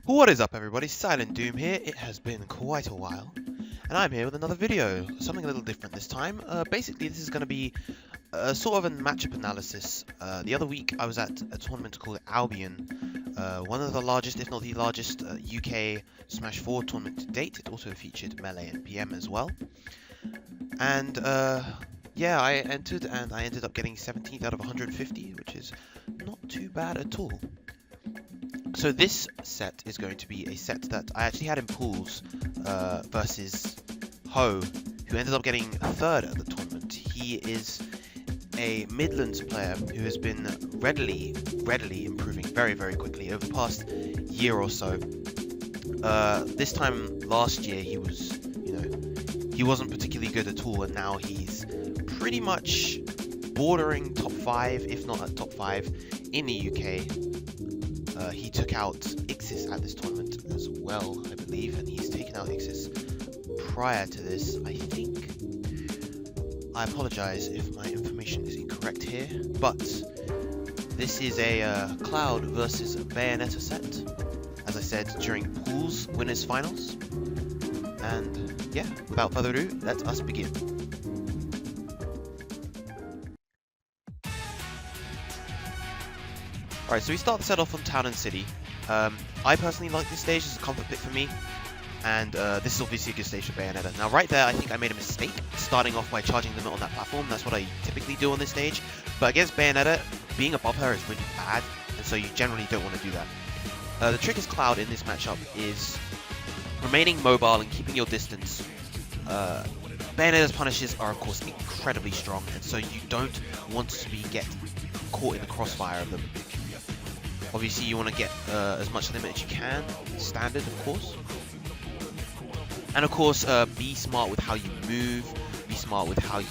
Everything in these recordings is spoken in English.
What is up, everybody? SilentDoom here. It has been quite a while, and I'm here with another video. Something a little different this time. Basically, this is going to be sort of a matchup analysis. The other week, I was at a tournament called Albion, one of the largest, if not the largest, UK Smash 4 tournament to date. It also featured Melee and PM as well. And yeah, I entered, and I ended up getting 17th out of 150, which is not too bad at all. So this set is going to be a set that I actually had in pools versus Ho, who ended up getting third at the tournament. He is a Midlands player who has been readily improving very quickly over the past year or so. This time last year he was, he wasn't particularly good at all, and now he's pretty much bordering top 5, if not at top 5 in the UK. He took out Ixis at this tournament as well, I believe, and he's taken out Ixis prior to this, I think. I apologize if my information is incorrect here, but this is a Cloud versus Bayonetta set, as I said, during pools winners finals. And yeah, without further ado, let us begin. Alright, so we start the set off on Town and City. I personally like this stage, it's a comfort pick for me, and this is obviously a good stage for Bayonetta. Now right there, I think I made a mistake, starting off by charging limit on that platform. That's what I typically do on this stage, but against Bayonetta, being above her is really bad, and so you generally don't want to do that. The trick as Cloud in this matchup is remaining mobile and keeping your distance. Bayonetta's punishes are of course incredibly strong, and so you don't want to get caught in the crossfire of them. Obviously, you want to get as much limit as you can, standard, of course. And of course, be smart with how you move, be smart with how you,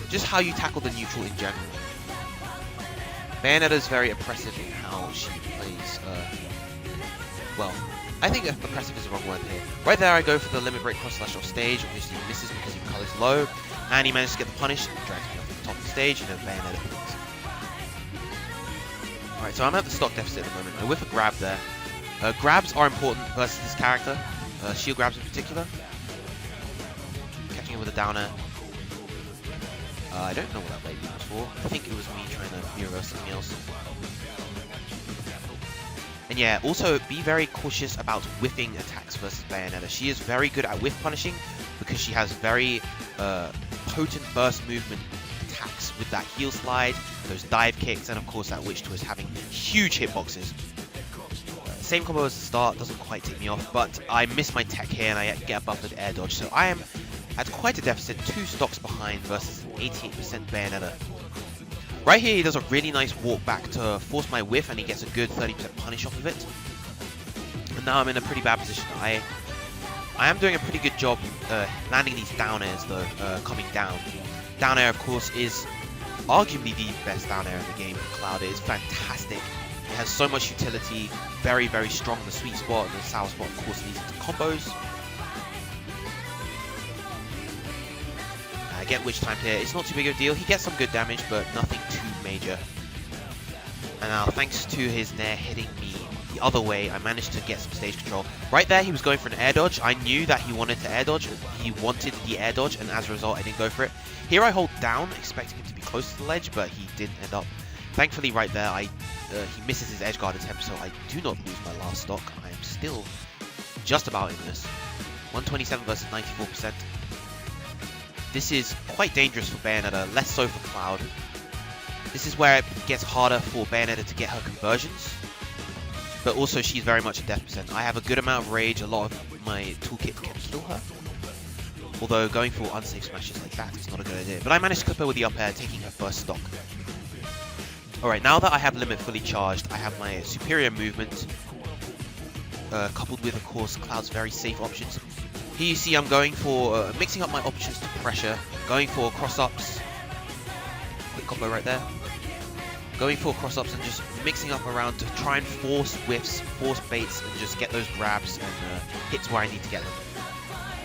just how you tackle the neutral in general. Bayonetta is very oppressive in how she plays, well, I think oppressive is the wrong word here. Right there, I go for the limit break cross slash off stage. Obviously, he misses because he colors low, and he managed to get the punish, and drags me off the top of the stage, and then Bayonetta hits. Alright, so I'm at the stock deficit at the moment. I whiff a grab there. Grabs are important versus this character. Shield grabs in particular. Catching him with a downer. I don't know what that late beam was for. I think it was me trying to be reverse something else. And yeah, also be very cautious about whiffing attacks versus Bayonetta. She is very good at whiff punishing because she has very potent burst movement attacks with that heel slide, those dive kicks, and of course that witch twist having huge hitboxes. Same combo as the start, doesn't quite take me off, but I miss my tech here and I get a buffered air dodge, so I am at quite a deficit, 2 stocks behind versus an 88% Bayonetta. Right here he does a really nice walk back to force my whiff, and he gets a good 30% punish off of it. And now I'm in a pretty bad position. I am doing a pretty good job landing these down airs though, coming down. Down air, of course, is arguably the best down air in the game. Cloud is fantastic. It has so much utility, very strong in the sweet spot, and the sour spot, of course, leads into combos. I get witch timed here. It's not too big of a deal. He gets some good damage, but nothing too major. And now, thanks to his nair hitting me the other way, I managed to get some stage control. Right there, he was going for an air dodge. I knew that he wanted to air dodge. He wanted the air dodge, and as a result, I didn't go for it. Here I hold down, expecting him to be close to the ledge, but he didn't end up. Thankfully, right there, he misses his edge guard attempt, so I do not lose my last stock. I am still just about in this. 127 versus 94%. This is quite dangerous for Bayonetta, less so for Cloud. This is where it gets harder for Bayonetta to get her conversions, but also she's very much a death percent. I have a good amount of rage, a lot of my toolkit can kill her. Although going for unsafe smashes like that is not a good idea. But I managed to clip her with the up air, taking her first stock. Alright, now that I have limit fully charged, I have my superior movement, coupled with, of course, Cloud's very safe options. Here you see I'm going for, mixing up my options to pressure, going for cross-ups. Quick combo right there. Going for cross-ups and just mixing up around to try and force whiffs, force baits, and just get those grabs and hits where I need to get them.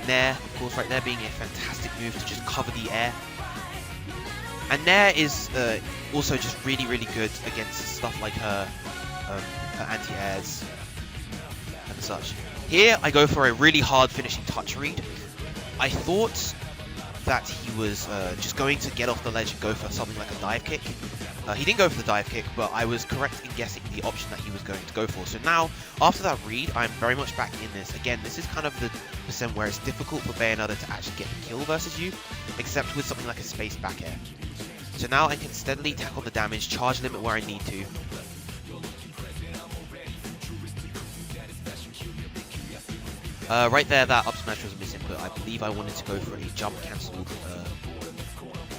Nair, of course, right there being a fantastic move to just cover the air. And Nair is also just really good against stuff like her anti-airs. and such. Here, I go for a really hard finishing touch read. I thought that he was just going to get off the ledge and go for something like a dive kick. He didn't go for the dive kick, but I was correct in guessing the option that he was going to go for. So now, after that read, I'm very much back in this. Again, this is kind of the percent where it's difficult for Bayonetta to actually get the kill versus you, except with something like a space back air. So now I can steadily tackle the damage, charge limit where I need to. Right there, that up smash was missing, but I believe I wanted to go for a jump cancelled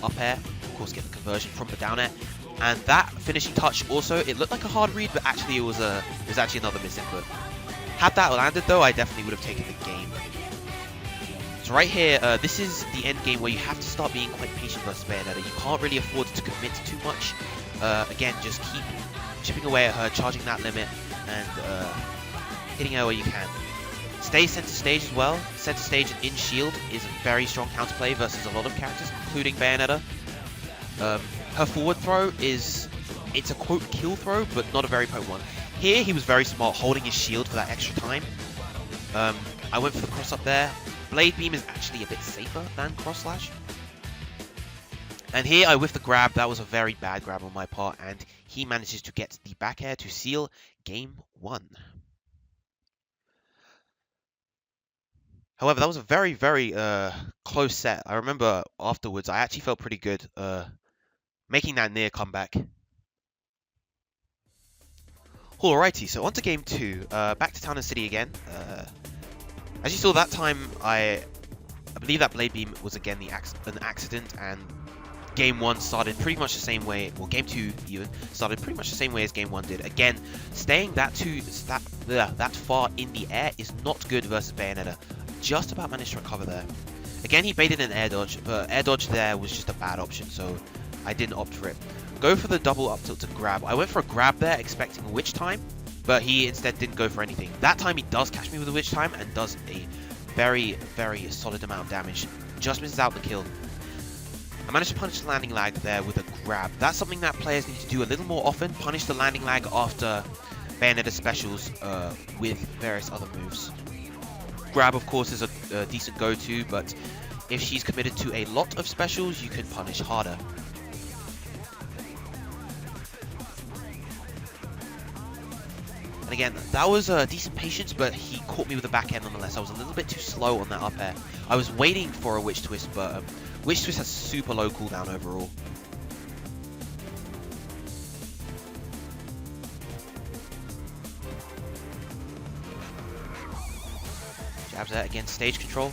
up air. Of course, get the conversion from the down air. And that finishing touch also, it looked like a hard read, but actually it was actually another misinput. Had that landed though, I definitely would have taken the game. So right here, this is the end game where you have to start being quite patient versus Bayonetta. You can't really afford to commit too much. Again, just keep chipping away at her, charging that limit, and hitting her where you can. Stay center stage as well. Center stage and in shield is a very strong counterplay versus a lot of characters, including Bayonetta. Her forward throw it's a quote kill throw, but not a very potent one. Here he was very smart, holding his shield for that extra time. I went for the cross up there. Blade beam is actually a bit safer than cross slash. And here I whiffed the grab. That was a very bad grab on my part, and he manages to get the back air to seal game 1. However, that was a very, very close set. I remember afterwards, I actually felt pretty good making that near comeback. Alrighty, so on to game 2. Back to Town and City again. As you saw that time, I believe that Blade Beam was again an accident, and game 1 started pretty much the same way. Well, game 2 even started pretty much the same way as game 1 did. Again, staying that far in the air is not good versus Bayonetta. Just about managed to recover there. Again, he baited an air dodge, but air dodge there was just a bad option, so I didn't opt for it. Go for the double up tilt to grab. I went for a grab there, expecting a witch time, but he instead didn't go for anything. That time he does catch me with a witch time and does a very, very solid amount of damage. Just misses out the kill. I managed to punish the landing lag there with a grab. That's something that players need to do a little more often. Punish the landing lag after Bayonetta specials with various other moves. Grab, of course, is a decent go-to, but if she's committed to a lot of specials, you can punish harder. And again, that was decent patience, but he caught me with a back end nonetheless. I was a little bit too slow on that up air. I was waiting for a Witch Twist, but Witch Twist has super low cooldown overall. Jabs there, again, stage control.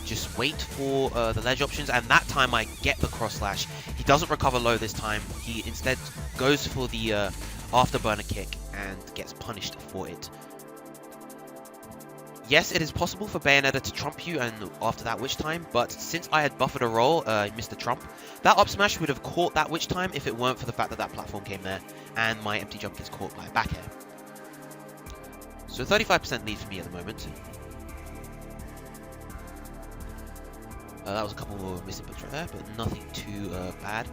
Just wait for the ledge options, and that time I get the cross slash. He doesn't recover low this time. He instead goes for the afterburner kick and gets punished for it. Yes, it is possible for Bayonetta to trump you and after that witch time, but since I had buffered a roll, I missed the trump. That up smash would have caught that witch time if it weren't for the fact that that platform came there, and my empty jump gets caught by a back air. So 35% lead for me at the moment. That was a couple more misinputs right there, but nothing too bad.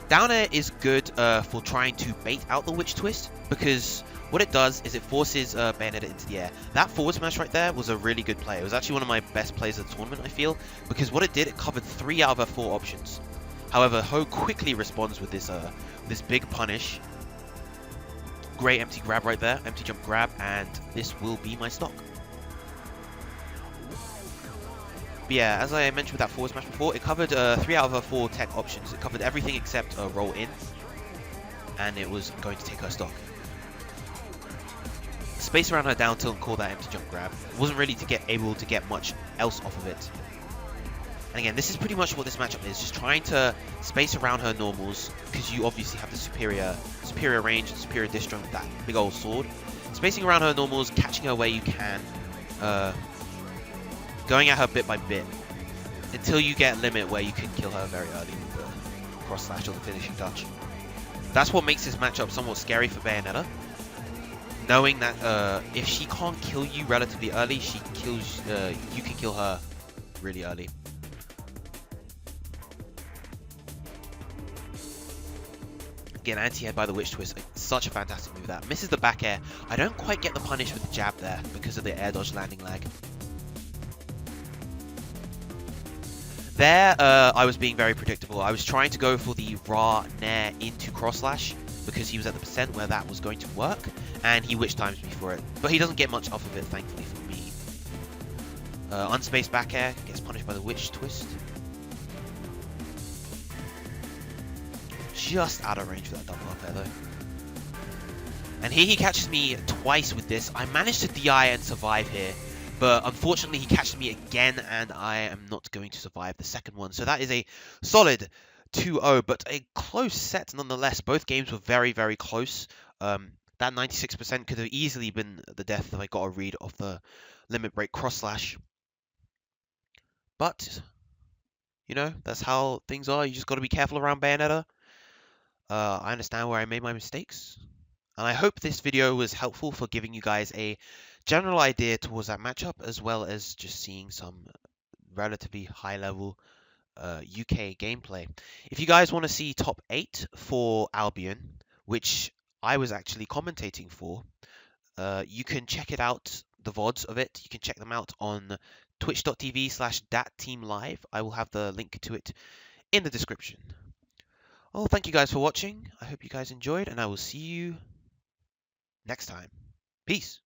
Down air is good for trying to bait out the Witch Twist, because what it does is it forces Bayonetta into the air. That forward smash right there was a really good play. It was actually one of my best plays of the tournament, I feel, because what it did, it covered 3 out of her 4 options. However, Ho quickly responds with this big punish. Great empty grab right there, empty jump grab, and this will be my stock. But yeah, as I mentioned with that forward smash before, it covered 3 out of her 4 tech options. It covered everything except roll in, and it was going to take her stock. Space around her down tilt and call that empty jump grab. It wasn't really able to get much else off of it. And again, this is pretty much what this matchup is, just trying to space around her normals, because you obviously have the superior range and superior distance with that big old sword. Spacing around her normals, catching her where you can, going at her bit by bit, until you get a limit where you can kill her very early with the cross slash or the finishing touch. That's what makes this matchup somewhat scary for Bayonetta, knowing that if she can't kill you relatively early, you can kill her really early. Again, anti-head by the witch twist. Such a fantastic move that. Misses the back air. I don't quite get the punish with the jab there because of the air dodge landing lag. There, I was being very predictable. I was trying to go for the raw nair into cross slash because he was at the percent where that was going to work, and he witch times me for it. But he doesn't get much off of it, thankfully for me. Unspaced back air, gets punished by the witch twist. Just out of range for that double up air though. And here he catches me twice with this. I managed to DI and survive here, but unfortunately he catches me again and I am not going to survive the second one. So that is a solid 2-0, but a close set nonetheless. Both games were very, very close. That 96% could have easily been the death if I got a read off the limit break cross slash. But, you know, that's how things are. You just got to be careful around Bayonetta. I understand where I made my mistakes. And I hope this video was helpful for giving you guys a general idea towards that matchup, as well as just seeing some relatively high-level UK gameplay. If you guys want to see top 8 for Albion, which I was actually commentating for, you can check it out, the VODs of it. You can check them out on twitch.tv/datteamlive. I will have the link to it in the description. Well, thank you guys for watching. I hope you guys enjoyed, and I will see you next time. Peace.